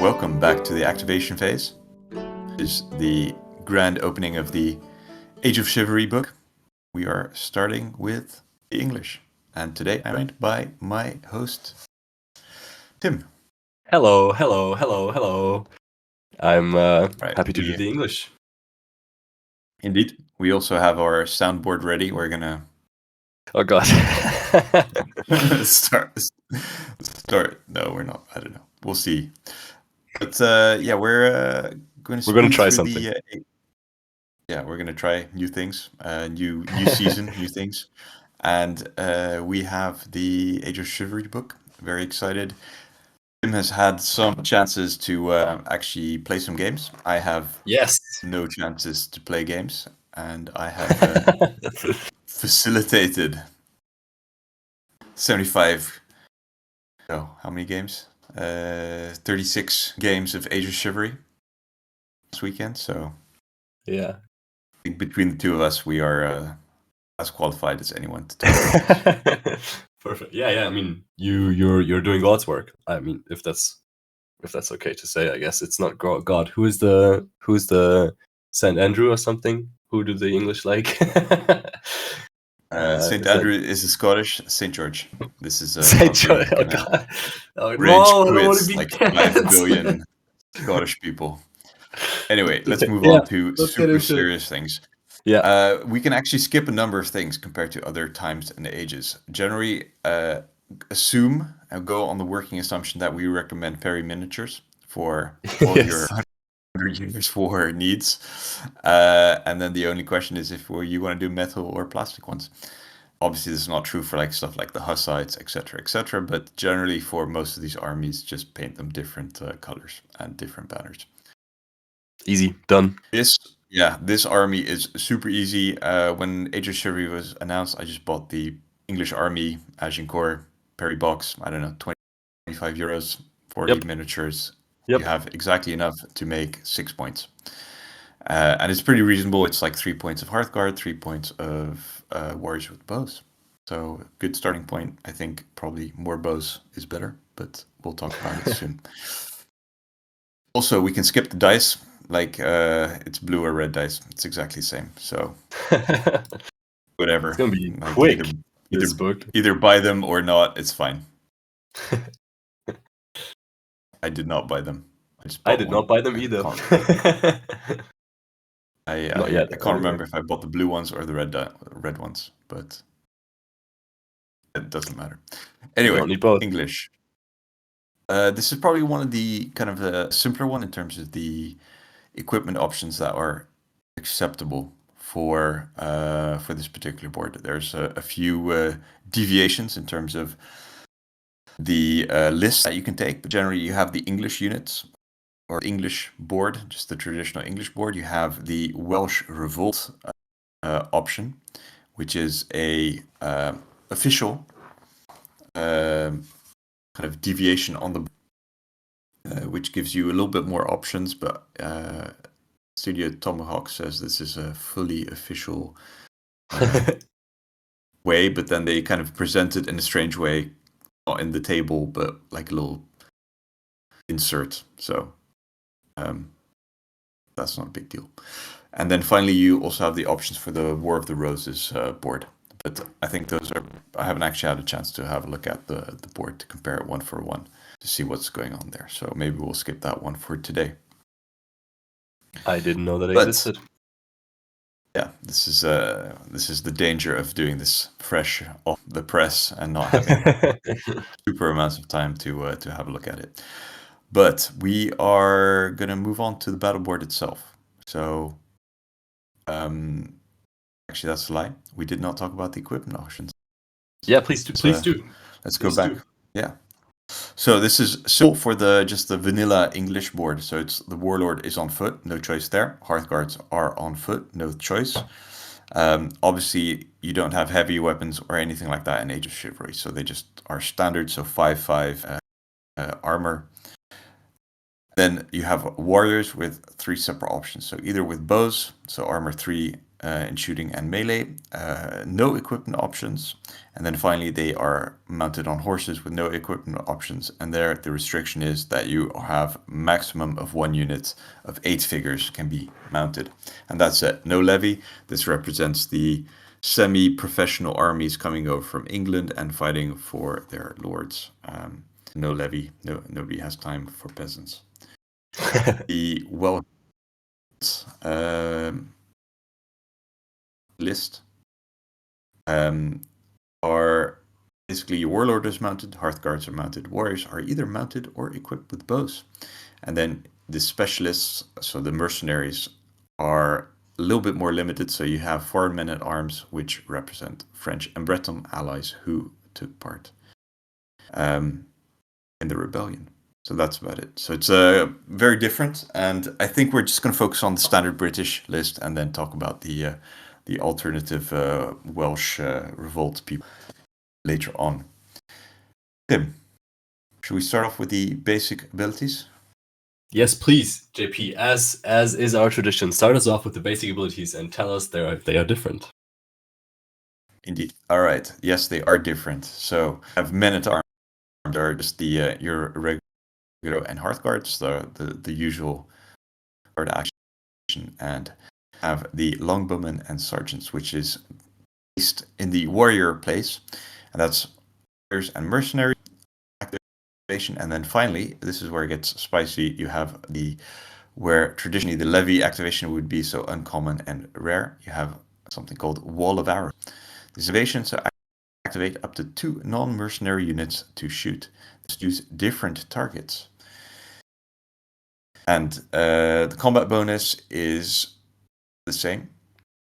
Welcome back to the activation phase. This is the grand opening of the Age of Chivalry book. We are starting with the English. And today I'm joined by my host, Tim. Hello. I'm Right, happy to do the English. Indeed. We also have our soundboard ready. We're going to... Oh, God. start. No, we're not. I don't know. We'll see. But yeah, we're going to try something. We're going to try new things, new season, new things. And we have the Age of Chivalry book. Very excited. Tim has had some chances to actually play some games. I have no chances to play games, and I have facilitated 75. Oh, how many games? 36 games of Age of Chivalry this weekend. So yeah, between the two of us, we are as qualified as anyone to talk. Perfect. Yeah. I mean, you're doing God's work. I mean, if that's okay to say, I guess it's not God. Who's the Saint Andrew or something? Who do the English like? Saint Andrew is a Scottish. Saint George. This is Saint George. Oh, God. Rage I don't want quits to be like cancelled. 5 billion Scottish people. Anyway, let's move on to super serious things. Yeah. We can actually skip a number of things compared to other times and ages. Generally, assume and go on the working assumption that we recommend Perry miniatures for all your 100 years for needs. And then the only question is if you want to do metal or plastic ones. Obviously, this is not true for like stuff like the Hussites, etc., but generally for most of these armies, just paint them different colors and different banners. Easy, done. This army is super easy. When Age of Chivalry was announced, I just bought the English Army Agincourt Perry box. I don't know, 25 euros, 40 miniatures. Yep. You have exactly enough to make 6 points. And it's pretty reasonable. It's like 3 points of Hearthguard, 3 points of Warriors with Bows. So good starting point. I think probably more bows is better, but we'll talk about it soon. Also, we can skip the dice. Like it's blue or red dice. It's exactly the same. So whatever. It's gonna be like quick. Either buy them or not. It's fine. I did not buy them. I did not buy them either. I can't remember if I bought the blue ones or the red ones, but it doesn't matter. Anyway, don't need both. English. This is probably one of the kind of a simpler one in terms of the equipment options that are acceptable for this particular board. There's a few deviations in terms of the list that you can take, but generally you have the English units or English board, just the traditional English board. You have the Welsh Revolt option, which is a official kind of deviation on the which gives you a little bit more options, but Studio Tomahawk says this is a fully official way, but then they kind of present it in a strange way, not in the table, but like a little insert. So that's not a big deal. And then finally, you also have the options for the War of the Roses board. But I think I haven't actually had a chance to have a look at the board to compare it one for one to see what's going on there. So maybe we'll skip that one for today. I didn't know that it existed. Yeah, this is the danger of doing this fresh off the press and not having super amounts of time to have a look at it. But we are gonna move on to the battle board itself. So, actually, that's a lie. We did not talk about the equipment options. Yeah, please do. Let's go back. Yeah. So this is still for just the vanilla English board. So it's the Warlord is on foot, no choice there. Hearthguards are on foot, no choice. Obviously, you don't have heavy weapons or anything like that in Age of Chivalry, so they just are standard. So 5/5 armor. Then you have warriors with 3 separate options. So either with bows, so armor 3, in shooting and melee, no equipment options, and then finally they are mounted on horses with no equipment options. And there the restriction is that you have maximum of 1 unit of 8 figures can be mounted, and that's it. No levy. This represents the semi-professional armies coming over from England and fighting for their lords. No levy. Nobody has time for peasants. The list are basically your warlord is mounted, hearthguards are mounted, warriors are either mounted or equipped with bows. And then the specialists, so the mercenaries, are a little bit more limited. So you have foreign men at arms, which represent French and Breton allies who took part in the rebellion. So that's about it. So it's very different, and I think we're just going to focus on the standard British list and then talk about the alternative Welsh revolt people later on. Tim, should we start off with the basic abilities? Yes, please, JP. As is our tradition, start us off with the basic abilities and tell us they are different. Indeed. All right. Yes, they are different. So have men at arms are just the your regular and hearthguards, the usual guard action, and have the longbowmen and sergeants, which is based in the warrior place, and that's warriors and mercenaries activation. And then finally, this is where it gets spicy. You have where traditionally the levy activation would be so uncommon and rare. You have something called Wall of Arrows. This activation so activate up to 2 non-mercenary units to shoot. Let's use different targets. And the combat bonus is the same.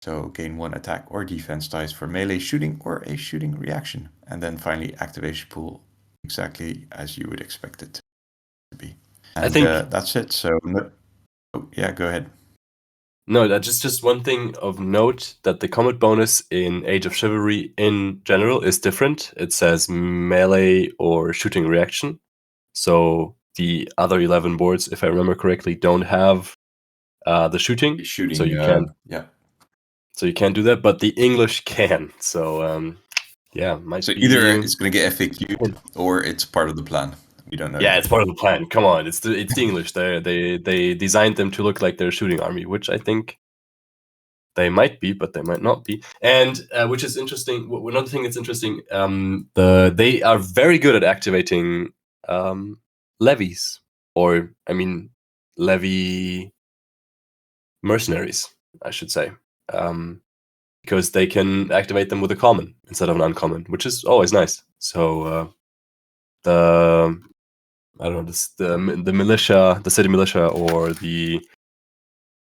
So gain 1 attack or defense dice for melee shooting or a shooting reaction. And then finally activation pool exactly as you would expect it to be. And I think that's it. So yeah, go ahead. No, that's just one thing of note, that the combat bonus in Age of Chivalry in general is different. It says melee or shooting reaction. So the other 11 boards, if I remember correctly, don't have the shooting. So you can't. Yeah. So you can't do that, but the English can. So yeah, might So be. either it's going to get FAQ'd or it's part of the plan. We don't know. Yeah, yet. it's part of the plan. Come on, it's the English. They designed them to look like they're a shooting army, which I think they might be, but they might not be. And which is interesting. Another thing that's interesting, they are very good at activating levies, or I mean, levy mercenaries, I should say, because they can activate them with a common instead of an uncommon, which is always nice. So I don't know, the militia, the city militia, or the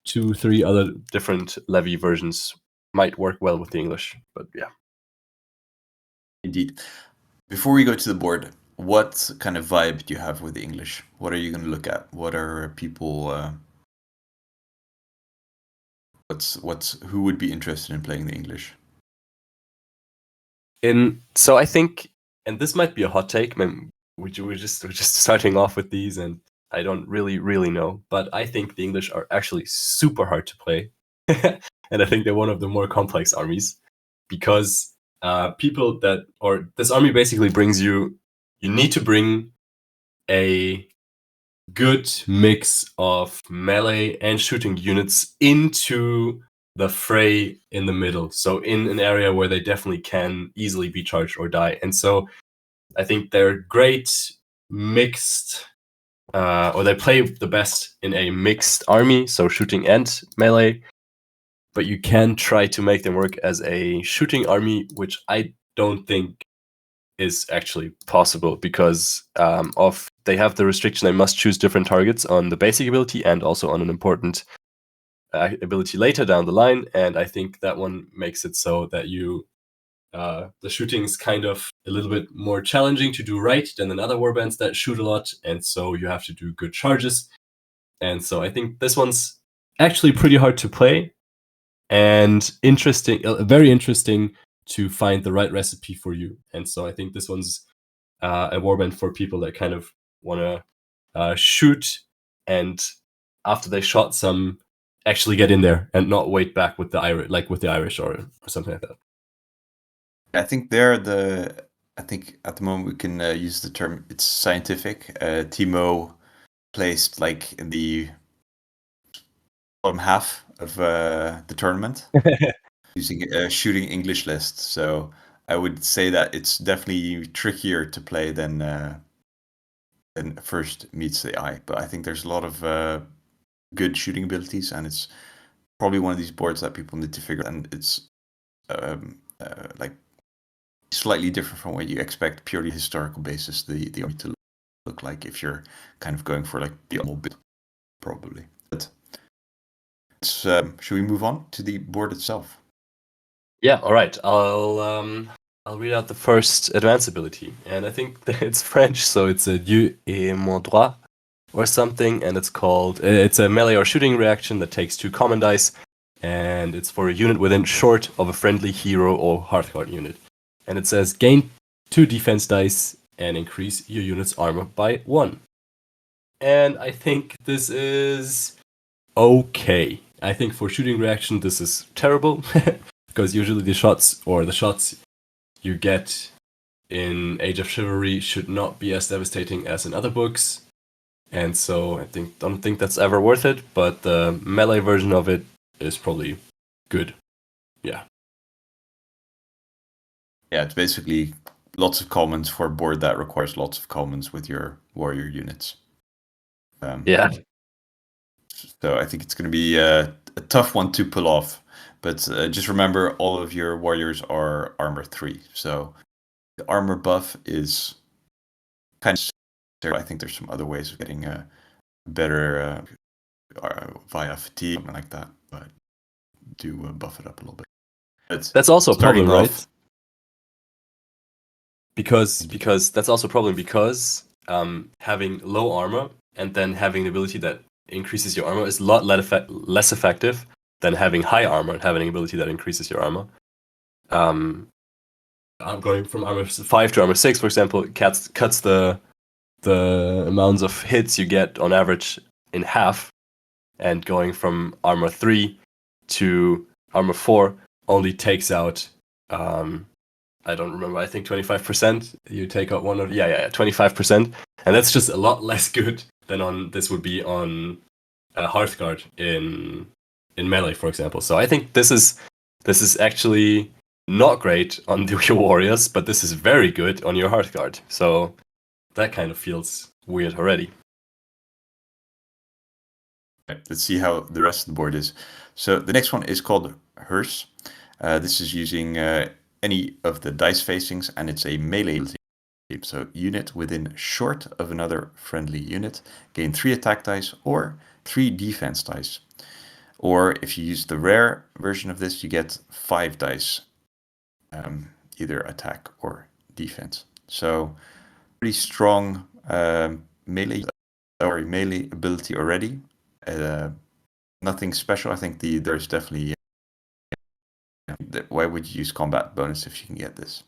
2-3 other different levy versions might work well with the English, but yeah. Indeed. Before we go to the board, what kind of vibe do you have with the English? What are you going to look at? What are people? Who would be interested in playing the English? So I think, and this might be a hot take. We're just starting off with these, and I don't really know, but I think the English are actually super hard to play, and I think they're one of the more complex armies, because this army basically brings you need to bring a good mix of melee and shooting units into the fray in the middle, so in an area where they definitely can easily be charged or die. And so I think they're great mixed, or they play the best in a mixed army, so shooting and melee, but you can try to make them work as a shooting army, which I don't think is actually possible, because they have the restriction they must choose different targets on the basic ability and also on an important ability later down the line. And I think that one makes it so that the shooting is kind of a little bit more challenging to do right than in other warbands that shoot a lot, and so you have to do good charges. And so I think this one's actually pretty hard to play, and interesting, very interesting to find the right recipe for you. And so I think this one's a warband for people that kind of want to shoot, and after they shot some actually get in there and not wait back with the Irish or something like that. I think I think at the moment we can use the term, it's scientific. Timo placed like in the bottom half of the tournament using a shooting English list. So I would say that it's definitely trickier to play than first meets the eye. But I think there's a lot of good shooting abilities, and it's probably one of these boards that people need to figure out. And it's like slightly different from what you expect purely historical basis the army to look like if you're kind of going for like the optimal build, probably. But should we move on to the board itself? Yeah, all right. I'll read out the first advanced ability, and I think it's French, so it's a Dieu et mon droit or something, and it's a melee or shooting reaction that takes 2 common dice, and it's for a unit within short of a friendly hero or Hearthguard unit. And it says gain 2 defense dice and increase your unit's armor by 1. And I think this is okay. I think for shooting reaction this is terrible because usually the shots you get in Age of Chivalry should not be as devastating as in other books. And so I don't think that's ever worth it, but the melee version of it is probably good. Yeah. Yeah, it's basically lots of commons for a board that requires lots of commons with your warrior units. Yeah. So I think it's going to be a tough one to pull off. But just remember, all of your warriors are armor 3. So the armor buff is kind of... I think there's some other ways of getting a better via fatigue, something like that. But do buff it up a little bit. But that's also a problem, right? Because that's also a problem because having low armor and then having the ability that increases your armor is a lot less effective than having high armor and having an ability that increases your armor. I'm going from armor 5 to armor 6, for example, cuts the amounts of hits you get on average in half, and going from armor 3 to armor 4 only takes out I don't remember, I think 25%. You take out 25%, and that's just a lot less good than this would be on Hearthguard in melee, for example. So I think this is actually not great on your warriors, but this is very good on your Hearthguard. So that kind of feels weird already. Okay, let's see how the rest of the board is. So the next one is called Hearse. This is using any of the dice facings, and it's a melee. So unit within short of another friendly unit, gain 3 attack dice or 3 defense dice. Or if you use the rare version of this, you get 5 dice, either attack or defense. So pretty strong melee ability already. Nothing special. I think there's definitely... why would you use combat bonus if you can get this?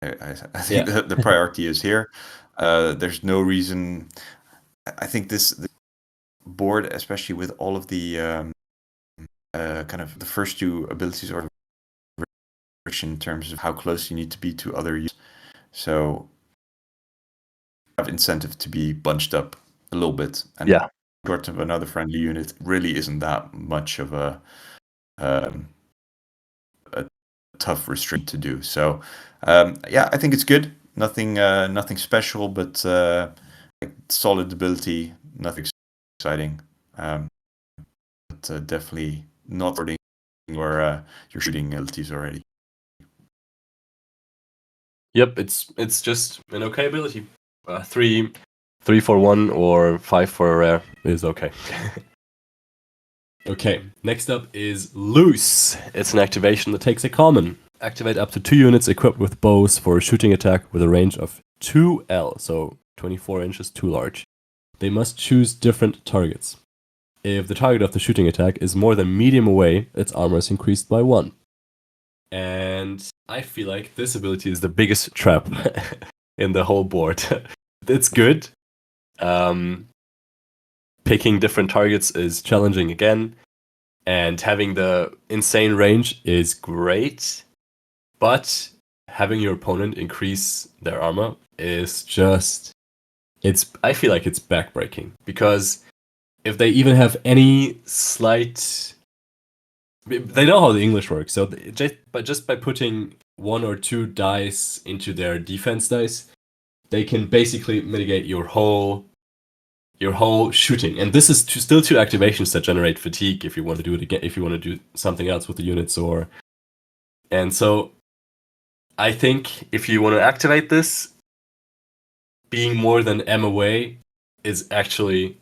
I think the priority is here. There's no reason. I think this board, especially with all of the kind of the first 2 abilities, are in terms of how close you need to be to other units. So you have incentive to be bunched up a little bit, and short of another friendly unit really isn't that much of a tough restraint to do. So I think it's good. Nothing special, but solid ability. Nothing exciting, but definitely not hurting your shooting abilities already. Yep, it's just an okay ability. 3 for 1 or 5 for a rare is okay. Okay, next up is Loose. It's an activation that takes a common. Activate up to 2 units equipped with bows for a shooting attack with a range of 2L, so 24 inches too large. They must choose different targets. If the target of the shooting attack is more than medium away, its armor is increased by 1. And I feel like this ability is the biggest trap in the whole board. It's good. Picking different targets is challenging again. and having the insane range is great, but having your opponent increase their armor is just I feel like it's backbreaking, because if they even have any slight, they know how the English works, so just by putting 1 or 2 dice into their defense dice, they can basically mitigate your whole shooting. And this is still 2 activations that generate fatigue if you want to do it again, if you want to do something else with the units. And so I think if you want to activate this, being more than M away is actually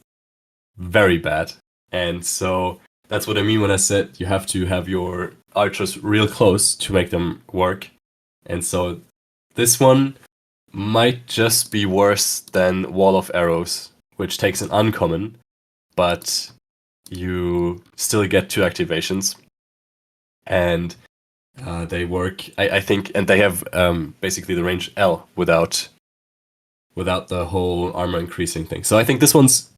very bad. And so that's what I mean when I said you have to have your archers real close to make them work. And so this one might just be worse than Wall of Arrows, which takes an uncommon, but you still get 2 activations. And they work, I think, and they have basically the range L without the whole armor increasing thing. So I think this one's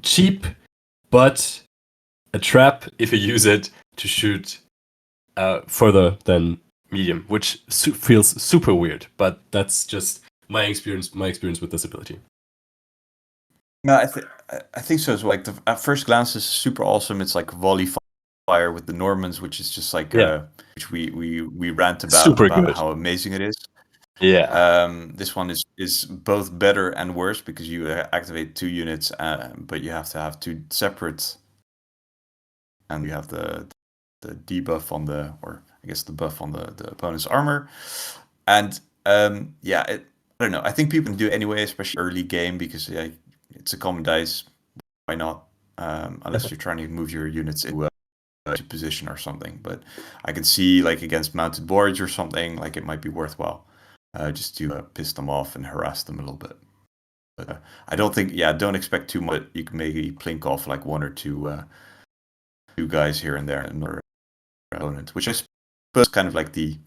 cheap, but a trap if you use it to shoot further than medium, which feels super weird. But that's just my experience with this ability. No, I think so as well. Like at first glance, this is super awesome. It's like volley fire with the Normans, which is just like which we rant about how amazing it is. Yeah. This one is both better and worse because you activate 2 units, but you have to have 2 separate, and you have the debuff on the, or I guess the buff on the opponent's armor, and I don't know. I think people can do it anyway, especially early game, because it's a common dice. Why not? Unless you're trying to move your units into a position or something. But I can see, like, against mounted boards or something, like, it might be worthwhile just to piss them off and harass them a little bit. But I don't think, don't expect too much. You can maybe plink off like 1 or 2 guys here and there, and another opponent, which I suppose kind of like the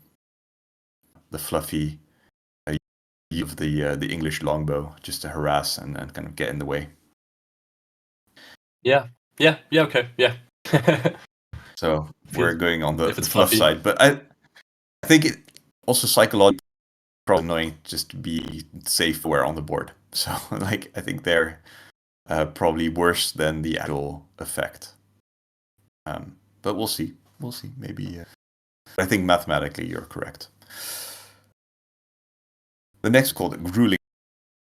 fluffy of the English longbow, just to harass and kind of get in the way. Yeah, okay, yeah. So we're going on the fluff side, but I think it also psychologically probably annoying just to be safe where on the board. So like I think they're probably worse than the actual effect. But we'll see. Maybe. I think mathematically you're correct. The next called Grueling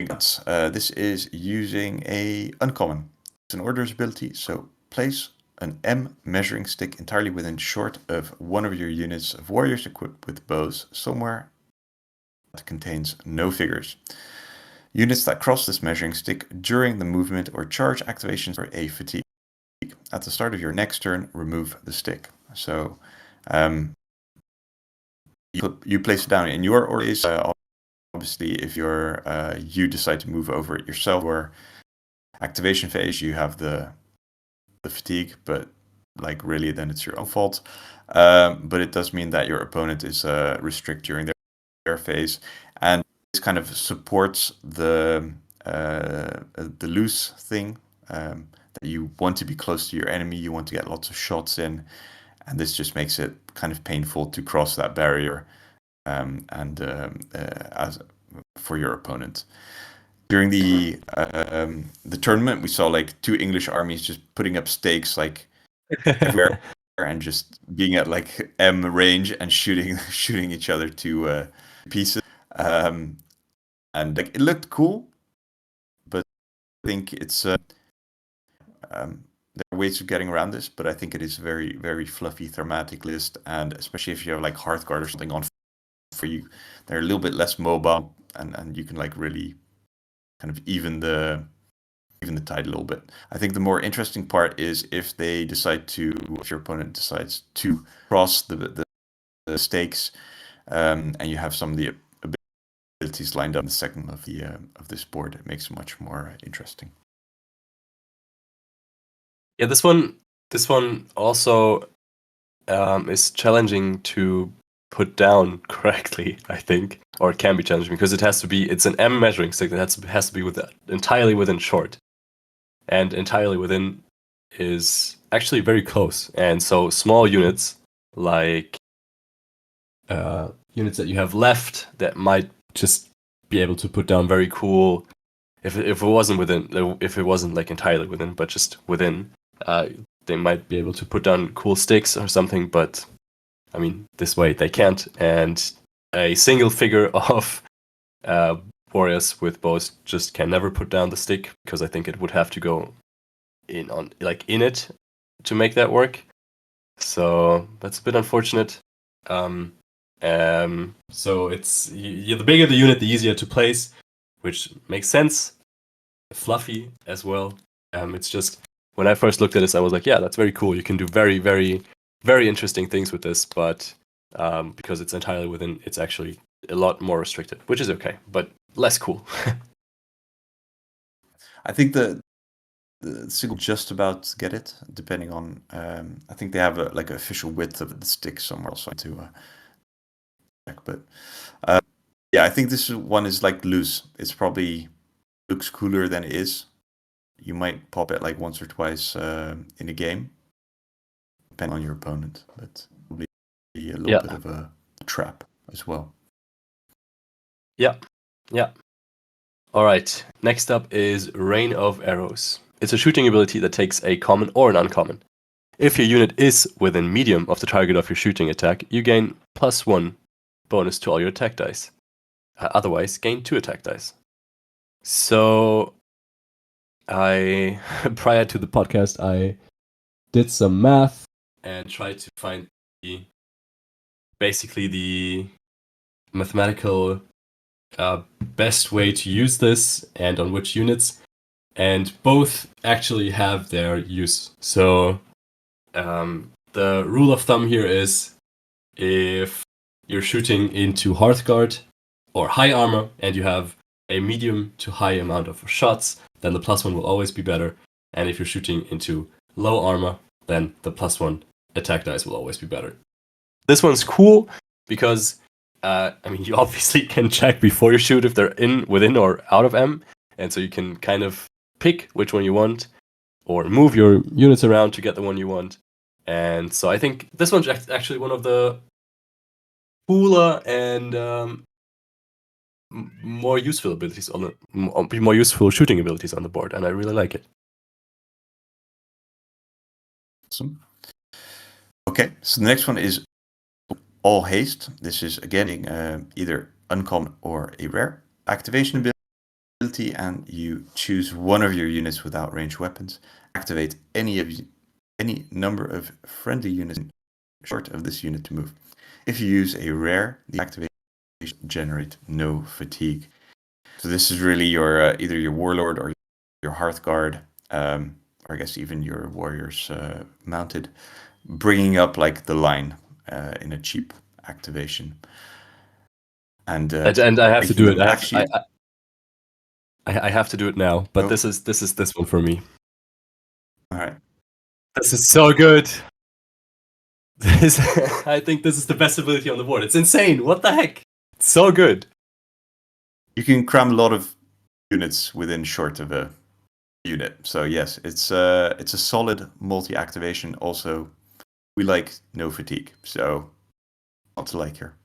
Guns. This is using a uncommon. It's an orders ability, so place an M measuring stick entirely within short of one of your units of warriors equipped with bows somewhere that contains no figures. Units that cross this measuring stick during the movement or charge activations for a fatigue. At the start of your next turn, remove the stick. So you place it down in your order. Obviously, if you decide to move over it yourself, or activation phase, you have the fatigue, but like really, then it's your own fault. But it does mean that your opponent is restrict during their phase, and this kind of supports the loose thing. That you want to be close to your enemy, you want to get lots of shots in, and this just makes it kind of painful to cross that barrier, as for your opponent. During the tournament, we saw like 2 English armies just putting up stakes like everywhere and just being at like M range and shooting each other to pieces. And like it looked cool, but I think it's there are ways of getting around this, but I think it is very, very fluffy thematic list, and especially if you have like Hearthguard or something on for you, they're a little bit less mobile, and you can like really kind of even the tide a little bit. I think the more interesting part is if your opponent decides to cross the stakes, and you have some of the abilities lined up in the second of this board, it makes it much more interesting. Yeah, this one also is challenging to put down correctly, I think, or it can be challenging because it's an M measuring stick that has to be entirely within short, and entirely within is actually very close. And so small units, like units that you have left that might just be able to put down very cool, if it wasn't within, if it wasn't like entirely within, but just within, they might be able to put down cool sticks or something, but I mean, this way they can't. And a single figure of warriors with bows just can never put down the stick, because I think it would have to go in it to make that work. So that's a bit unfortunate. So it's the bigger the unit, the easier to place, which makes sense. Fluffy as well. It's just, when I first looked at this, I was like, yeah, that's very cool. You can do very, very, very interesting things with this, but because it's entirely within, it's actually a lot more restricted, which is okay, but less cool. I think the single just about get it, depending on. I think they have an official width of the stick somewhere also to check, but yeah, I think this one is loose. It's probably looks cooler than it is. You might pop it once or twice in a game, depending on your opponent, but probably a little bit of a trap as well. Yeah. All right. Next up is Rain of Arrows. It's a shooting ability that takes a common or an uncommon. If your unit is within medium of the target of your shooting attack, you gain +1 bonus to all your attack dice. Otherwise, gain 2 attack dice. So, prior to the podcast, I did some math and tried to find basically the mathematical best way to use this and on which units, and both actually have their use. So the rule of thumb here is, if you're shooting into Hearthguard or high armor and you have a medium to high amount of shots, then the +1 will always be better. And if you're shooting into low armor, then the +1 attack dice will always be better. This one's cool because you obviously can check before you shoot if they're within or out of M, and so you can kind of pick which one you want or move your units around to get the one you want. And so I think this one's actually one of the cooler and more useful abilities more useful shooting abilities on the board, and I really like it. Awesome. Okay, so the next one is All Haste. This is again either uncommon or a rare activation ability, and you choose one of your units without ranged weapons. Activate any number of friendly units short of this unit to move. If you use a rare, the activation generate no fatigue. So this is really your either your warlord or your Hearthguard, or I guess even your warriors mounted, bringing up the line in a cheap activation. And I have to do it. I have to do it now, but this is this one for me. All right. This is so good. I think this is the best ability on the board. It's insane. What the heck? It's so good. You can cram a lot of units within short of a unit. So yes, it's a solid multi-activation. Also, we like no fatigue, so not to like here.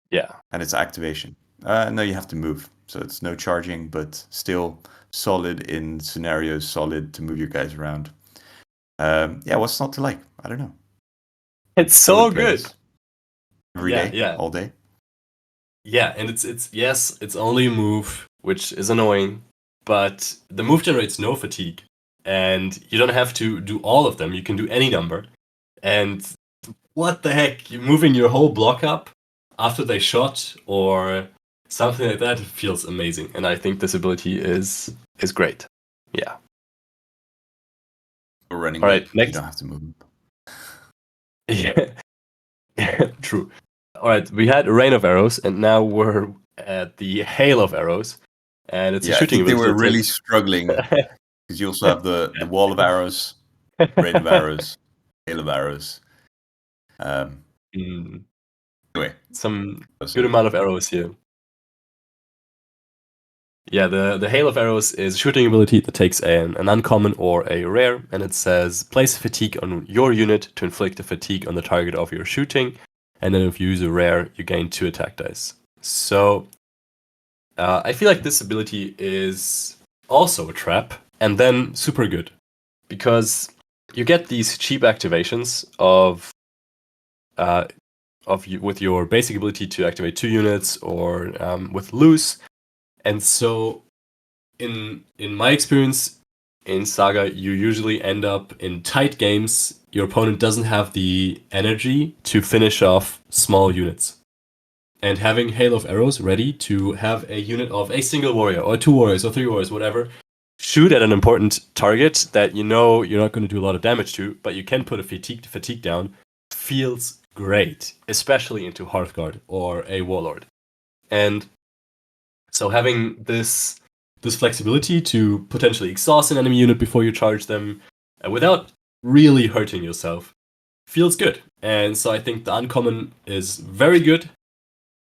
Yeah. And it's activation. No, you have to move. So it's no charging, but still solid in scenarios, solid to move your guys around. Yeah, what's not to like? I don't know. It's so good. Every day, all day. Yeah, and it's only a move, which is annoying, but the move generates no fatigue, and you don't have to do all of them. You can do any number. And what the heck? You're moving your whole block up after they shot or something like that. It feels amazing, and I think this ability is great. Yeah. Or running. All right, next. You don't have to move. Yeah. True. All right, we had Rain of Arrows, and now we're at the Hail of Arrows, and it's a shooting ability. They were really struggling because you also have the Wall of Arrows, Rain of Arrows, Hail of Arrows. Anyway, some good amount of arrows here. Yeah, the Hail of Arrows is a shooting ability that takes an uncommon or a rare, and it says place fatigue on your unit to inflict a fatigue on the target of your shooting, and then if you use a rare, you gain 2 attack dice. So I feel like this ability is also a trap, and then super good, because you get these cheap activations with your basic ability to activate 2 units or with loose. And so in my experience in Saga, you usually end up in tight games. Your opponent doesn't have the energy to finish off small units. And having Hail of Arrows ready to have a unit of a single warrior or 2 warriors or 3 warriors, whatever, shoot at an important target that you know you're not going to do a lot of damage to, but you can put a fatigue down, feels great, especially into Hearthguard or a Warlord. And so having this flexibility to potentially exhaust an enemy unit before you charge them without really hurting yourself feels good. And so I think the uncommon is very good.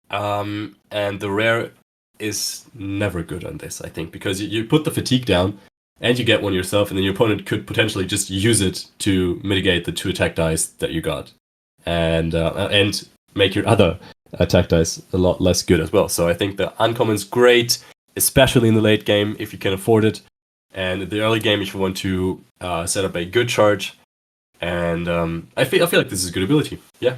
And the rare is never good on this, I think, because you put the fatigue down and you get one yourself, and then your opponent could potentially just use it to mitigate the 2 attack dice that you got, and make your other attack dice a lot less good as well. So I think the uncommon's great, especially in the late game if you can afford it, and in the early game if you want to set up a good charge. And I feel like this is a good ability. Yeah.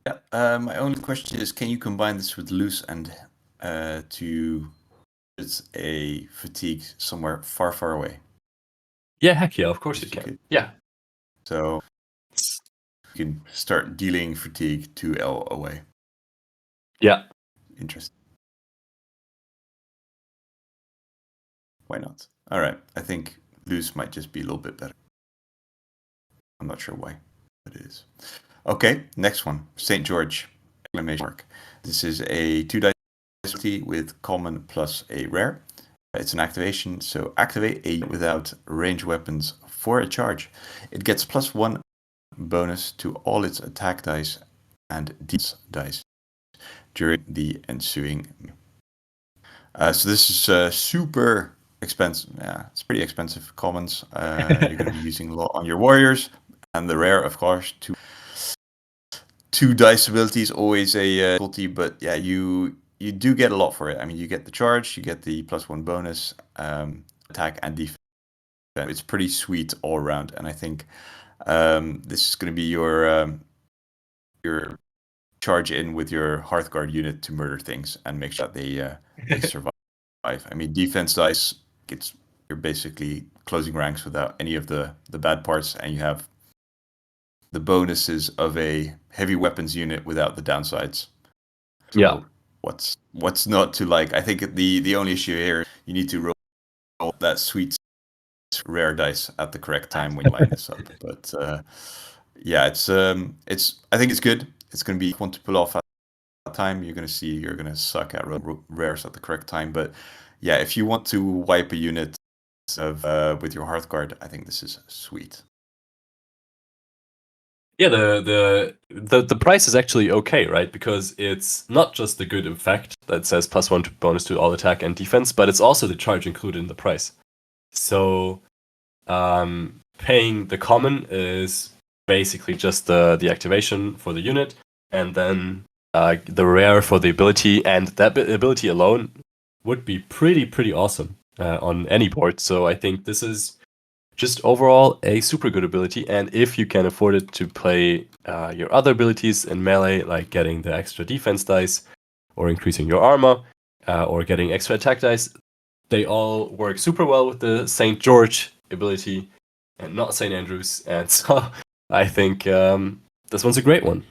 Yeah. My only question is, can you combine this with loose and to it's a fatigue somewhere far, far away? Yeah, heck yeah, of course you Yes, you can. could. Yeah. So you can start dealing fatigue 2L away. Yeah. Interesting. Why not? All right. I think loose might just be a little bit better. I'm not sure why, but it is. Okay, next one. St. George, exclamation mark. This is a 2 dice ability with common plus a rare. It's an activation, so activate a unit without range weapons for a charge. It gets +1 bonus to all its attack dice and defense dice during the ensuing. So this is super expensive. Yeah, it's pretty expensive commons. You're going to be using a lot on your warriors, and the rare, of course, two dice ability is always a difficulty, but yeah, you do get a lot for it. I mean, you get the charge, you get the +1 bonus, attack and defense. It's pretty sweet all around, and I think this is going to be your charge in with your Hearthguard unit to murder things and make sure that they survive. I mean, defense dice, you're basically closing ranks without any of the bad parts, and you have the bonuses of a heavy weapons unit without the downsides. So Yeah. What's not to like? I think the only issue here, you need to roll that sweet rare dice at the correct time when you line this up. But yeah, it's I think it's good. It's going to be one to pull off at that time. You're going to see you're going to suck at rares at the correct time. But yeah, if you want to wipe a unit of with your Hearthguard, I think this is sweet. Yeah, the price is actually okay, right? Because it's not just the good effect that says +1 bonus to all attack and defense, but it's also the charge included in the price. So paying the common is basically just the activation for the unit, and then the rare for the ability, and that ability alone would be pretty awesome on any board. So I think this is just overall a super good ability, and if you can afford it to play your other abilities in melee, like getting the extra defense dice, or increasing your armor, or getting extra attack dice, they all work super well with the St. George ability, and not St. Andrews, and so I think this one's a great one.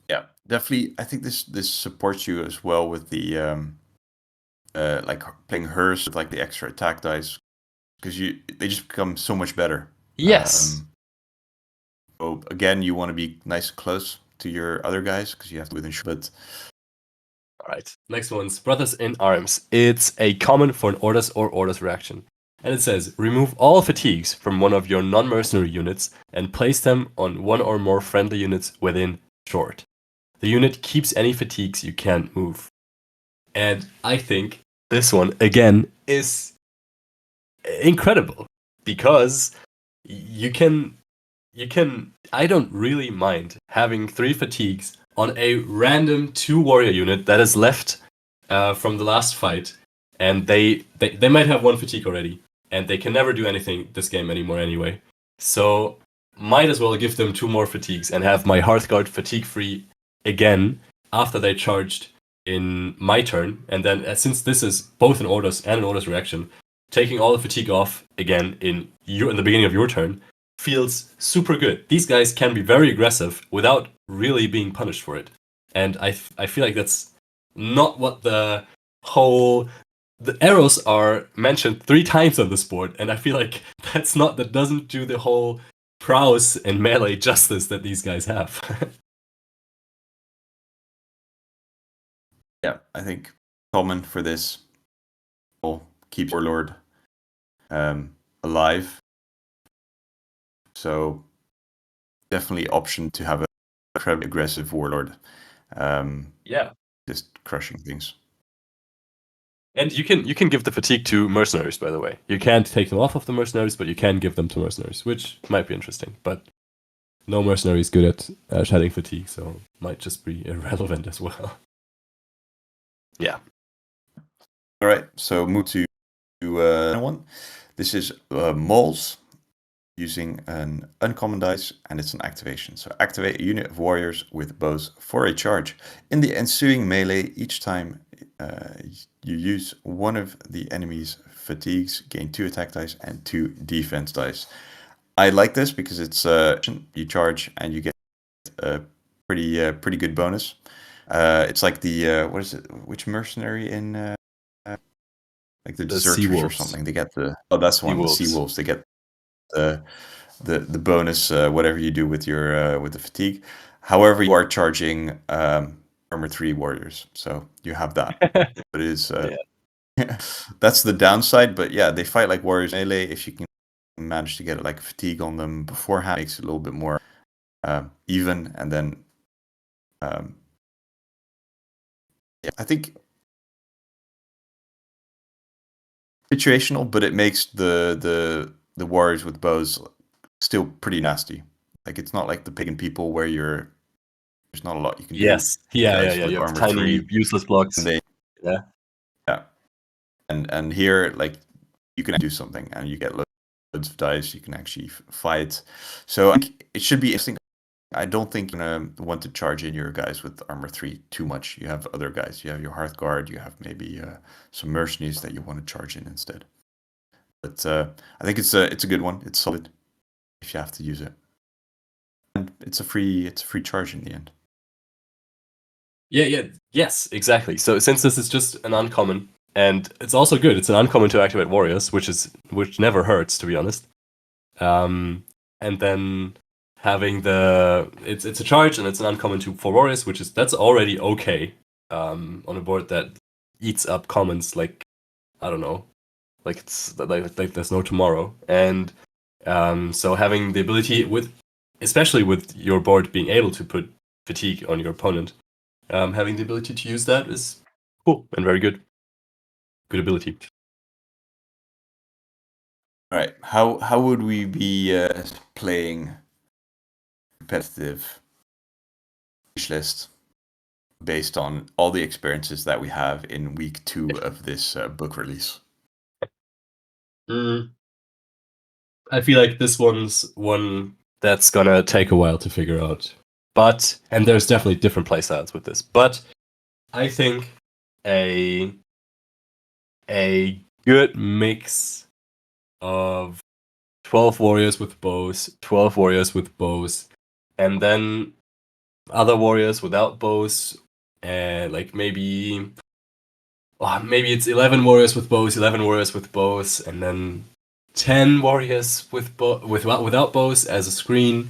Yeah, definitely. I think this supports you as well with the like playing hers with like the extra attack dice, because they just become so much better. Yes. So again, you want to be nice and close to your other guys because you have to within. But all right, next one's Brothers in Arms. It's a common for an orders reaction. And it says, remove all fatigues from one of your non-mercenary units and place them on one or more friendly units within short. the unit keeps any fatigues you can't move. And I think this one, again, is incredible because you can I don't really mind having 3 fatigues on a random 2 warrior unit that is left from the last fight, and they might have 1 fatigue already, and they can never do anything this game anymore anyway. So might as well give them 2 more fatigues and have my Hearthguard fatigue free again after they charged in my turn, and then since this is both an orders and an orders reaction, taking all the fatigue off again in the beginning of your turn feels super good. These guys can be very aggressive without really being punished for it. And I feel like that's not what the arrows are mentioned 3 times on this board, and I feel like that doesn't do the whole prowess and melee justice that these guys have. Yeah, I think common for this will keep Warlord alive. So definitely option to have a incredibly aggressive Warlord. Yeah. Just crushing things. And you can give the fatigue to mercenaries, by the way. You can't take them off of the mercenaries, but you can give them to mercenaries, which might be interesting. But no mercenary is good at shedding fatigue, so might just be irrelevant as well. Yeah. All right, so move to one. This is Moles using an uncommon dice, and it's an activation. So activate a unit of warriors with bows for a charge. In the ensuing melee, each time you use one of the enemy's fatigues, gain 2 attack dice and 2 defense dice. I like this because it's you charge and you get a pretty good bonus. It's like the what is it? Which mercenary in like the deserters or something? They get that's one. The sea wolves. They get the bonus whatever you do with your with the fatigue. However, you are charging armor 3 warriors, so you have that. But it is that's the downside. But yeah, they fight like warriors melee. If you can manage to get like fatigue on them beforehand, makes it a little bit more even, and then I think situational, but it makes the warriors with bows still pretty nasty. Like it's not like the pagan people where there's not a lot you can do. Yes. Yeah. You have tiny 3, useless blocks. Yeah. And here, like, you can do something and you get loads of dice. You can actually fight. So I think it should be interesting. I don't think you're going to want to charge in your guys with armor 3 too much. You have other guys. You have your Hearthguard. You have maybe some mercenaries that you want to charge in instead. But I think it's a good one. It's solid if you have to use it. And it's a free charge in the end. Yes, exactly. So since this is just an uncommon, and it's also good, it's an uncommon to activate warriors, which never hurts, to be honest. And then having it's a charge and it's an uncommon for warriors, that's already okay on a board that eats up commons like, I don't know, like it's like there's no tomorrow. And so having the ability especially with your board being able to put fatigue on your opponent, having the ability to use that is cool and very good. Good ability. All right, how would we be playing competitive wish list based on all the experiences that we have in week 2 of this book release? I feel like this one's one that's gonna take a while to figure out. And there's definitely different playstyles with this. But I think a good mix of 12 warriors with bows, 12 warriors with bows, and then other warriors without bows, and like maybe it's 11 warriors with bows, 11 warriors with bows, and then 10 warriors without bows as a screen,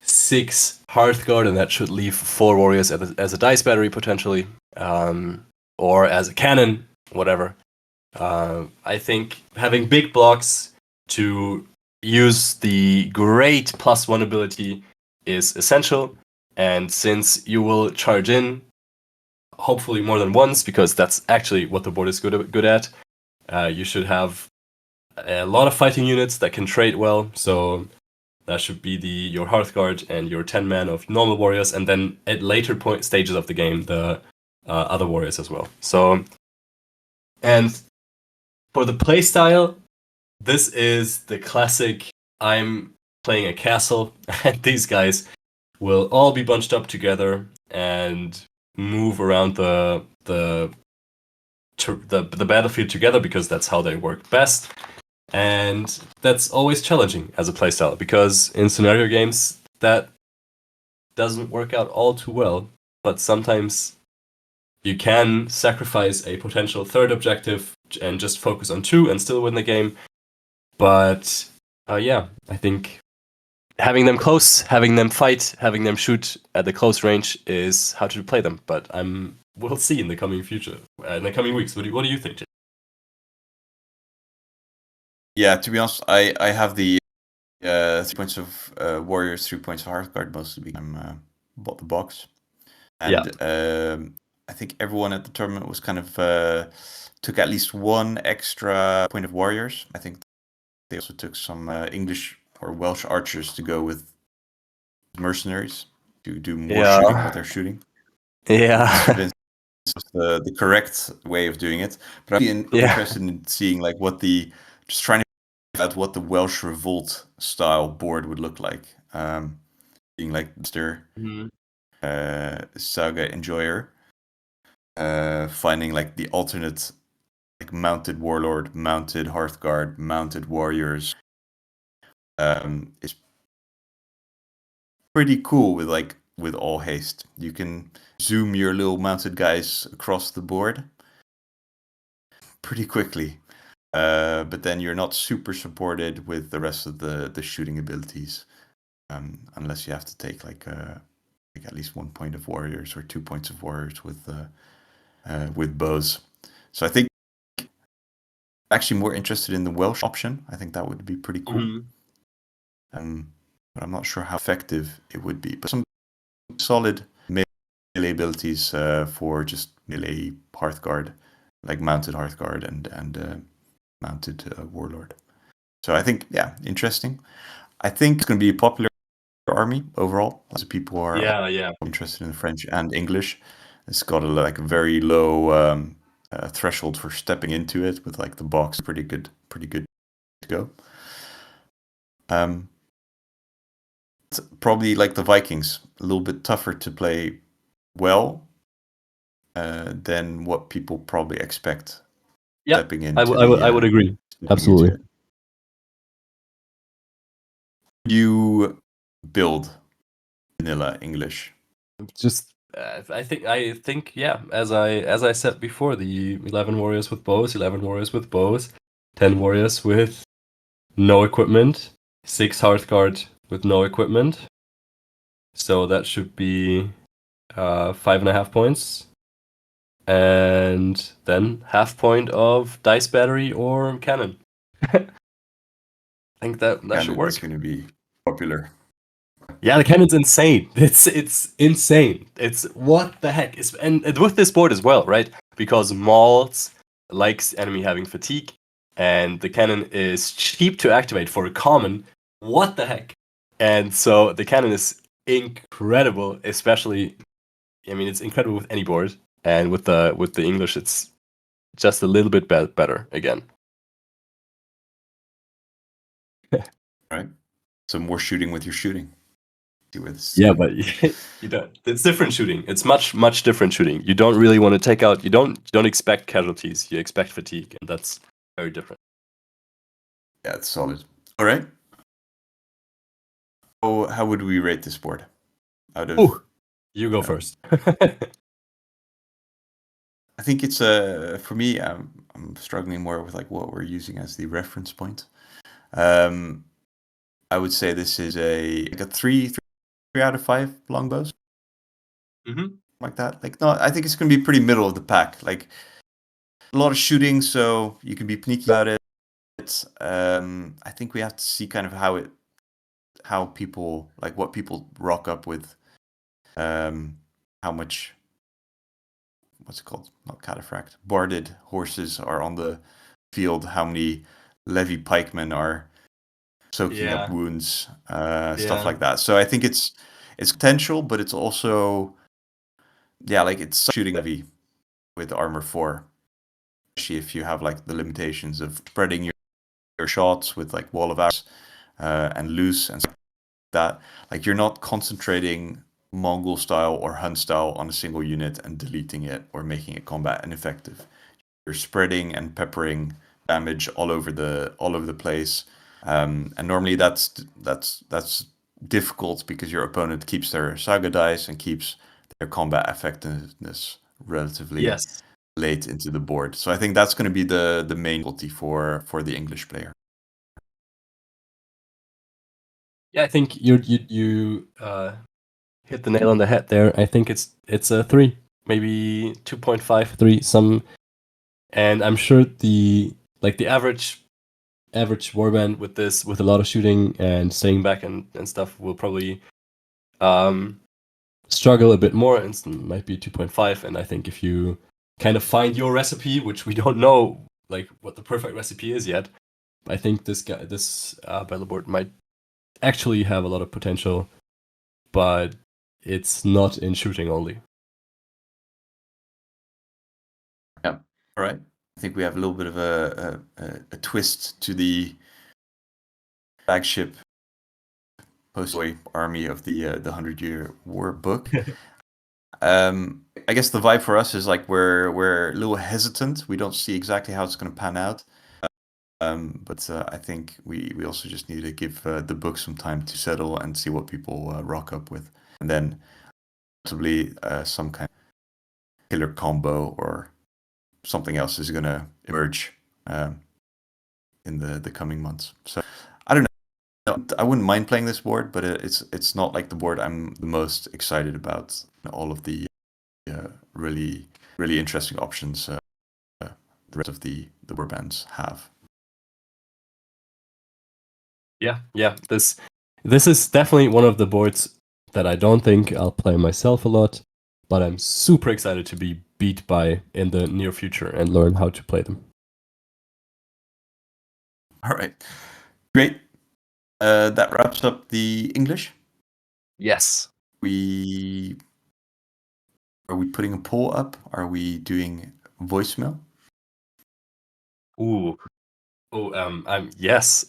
6 Hearthguard, and that should leave 4 warriors as a dice battery potentially, or as a cannon, whatever. I think having big blocks to use the great +1 ability is essential, And since you will charge in, hopefully more than once, because that's actually what the board is good at, you should have a lot of fighting units that can trade well. So that should be your Hearthguard and your 10 man of normal warriors, and then at later stages of the game, the other warriors as well. So, and for the playstyle, this is the classic. I'm playing a castle, and these guys will all be bunched up together and move around the battlefield together, because that's how they work best. And that's always challenging as a playstyle, because in scenario games that doesn't work out all too well. But sometimes you can sacrifice a potential third objective and just focus on 2 and still win the game. But yeah, I think having them close, having them fight, having them shoot at the close range is how to play them. But we'll see in the coming future, in the coming weeks. What do you think, Jay? Yeah, to be honest, I have the 3 points of warriors, 3 points of Hearthguard mostly because I bought the box. And I think everyone at the tournament was kind of took at least one extra point of warriors. I think they also took some English or Welsh archers to go with mercenaries to do more shooting what they're shooting. Yeah. This was the correct way of doing it. But I'm interested in seeing like just trying to figure out what the Welsh Revolt style board would look like. Being like Mr. Saga enjoyer, finding like the alternate like mounted warlord, mounted Hearthguard, mounted warriors is pretty cool with all haste. You can zoom your little mounted guys across the board pretty quickly. But then you're not super supported with the rest of the shooting abilities, unless you have to take like at least 1 point of warriors or 2 points of warriors with bows. So I think actually more interested in the Welsh option. I think that would be pretty cool. But I'm not sure how effective it would be. But some solid melee abilities for just melee Hearthguard, like mounted Hearthguard and mounted warlord. So I think, yeah, interesting. I think it's going to be a popular army overall. Lots of people are interested in French and English. It's got a very low threshold for stepping into it, with like the box pretty good to go. It's probably like the Vikings, a little bit tougher to play well than what people probably expect. Stepping into I would agree. Absolutely. You build vanilla English. Just I think yeah, as I said before, the 11 warriors with bows, 11 warriors with bows, 10 warriors with no equipment, 6 Hearthguard with no equipment. So that should be 5.5 points. And then half point of dice battery or cannon. I think that should work. It's going to be popular. Yeah, the cannon's insane. It's insane. It's what the heck. And with this board as well, right? Because Maltz likes enemy having fatigue, and the cannon is cheap to activate for a common. What the heck? And so the cannon is incredible, especially. I mean, it's incredible with any board, and with the English, it's just a little bit better again. Right. So more shooting with your shooting. Yeah, but you don't. It's different shooting. It's much different shooting. You don't really want to take out. You don't expect casualties. You expect fatigue, and that's very different. Yeah, it's solid. All right. How would we rate this board? Out of you go first. I think it's for me. I'm struggling more with like what we're using as the reference point. I would say this is a 3 out of 5 longbows. Like that. Like, no, I think it's going to be pretty middle of the pack. Like a lot of shooting, so you can be sneaky about it. I think we have to see kind of how people, like what people rock up with how much, what's it called? Not cataphract. Barded horses are on the field. How many levy pikemen are soaking up Yeah. wounds, stuff Yeah. like that. So I think it's potential, but it's also like it's shooting heavy with armor 4, especially if you have like the limitations of spreading your shots with like wall of arrows and loose and stuff like that. Like you're not concentrating Mongol style or Hun style on a single unit and deleting it or making it combat ineffective. You're spreading and peppering damage all over the place. And normally that's difficult because your opponent keeps their Saga dice and keeps their combat effectiveness relatively Yes. late into the board. So I think that's going to be the main difficulty for the English player. Yeah, I think you hit the nail on the head there. I think it's a 3, maybe 2.5, 3, some, and I'm sure the average warband with this, with a lot of shooting and staying back and stuff, will probably struggle a bit more, and might be 2.5. And I think if you kind of find your recipe, which we don't know like what the perfect recipe is yet, I think this battle board might actually have a lot of potential, but it's not in shooting only. Yeah. All right. I think we have a little bit of a twist to the flagship post-war army of the 100-Year War book. I guess the vibe for us is like we're a little hesitant. We don't see exactly how it's going to pan out. But I think we also just need to give the book some time to settle and see what people rock up with, and then possibly some kind of killer combo or something else is going to emerge in the coming months. So I don't know. I wouldn't mind playing this board, but it's not like the board I'm the most excited about. All of the really interesting options the rest of the warbands have. Yeah. This is definitely one of the boards that I don't think I'll play myself a lot, but I'm super excited to be beat by in the near future and learn how to play them. All right, great. That wraps up the English. Yes. Are we putting a poll up? Are we doing voicemail? Ooh. Yes.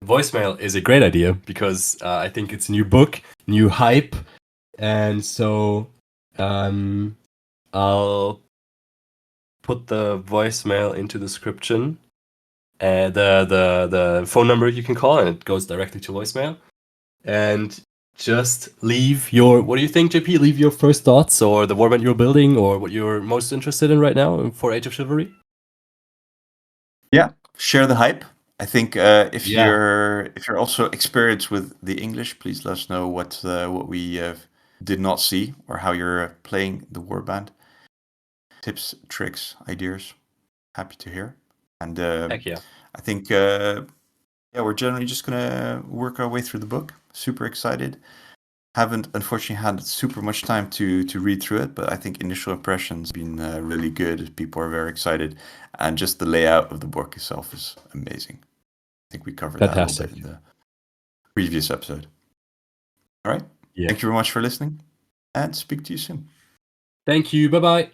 Voicemail is a great idea because I think it's a new book, new hype, and so I'll put the voicemail into the description, and the phone number you can call, and it goes directly to voicemail. And just leave your, what do you think, JP? Leave your first thoughts, or the warband you're building, or what you're most interested in right now for Age of Chivalry. Yeah, share the hype. I think if Yeah. you're also experienced with the English, please let us know what we did not see or how you're playing the warband. Tips, tricks, ideas. Happy to hear. And Heck yeah. I think we're generally just gonna work our way through the book. Super excited. Haven't unfortunately had super much time to read through it, but I think initial impressions have been really good. People are very excited, and just the layout of the book itself is amazing. I think we covered that a little bit in the previous episode. All right. Yeah. Thank you very much for listening, and speak to you soon. Thank you. Bye-bye.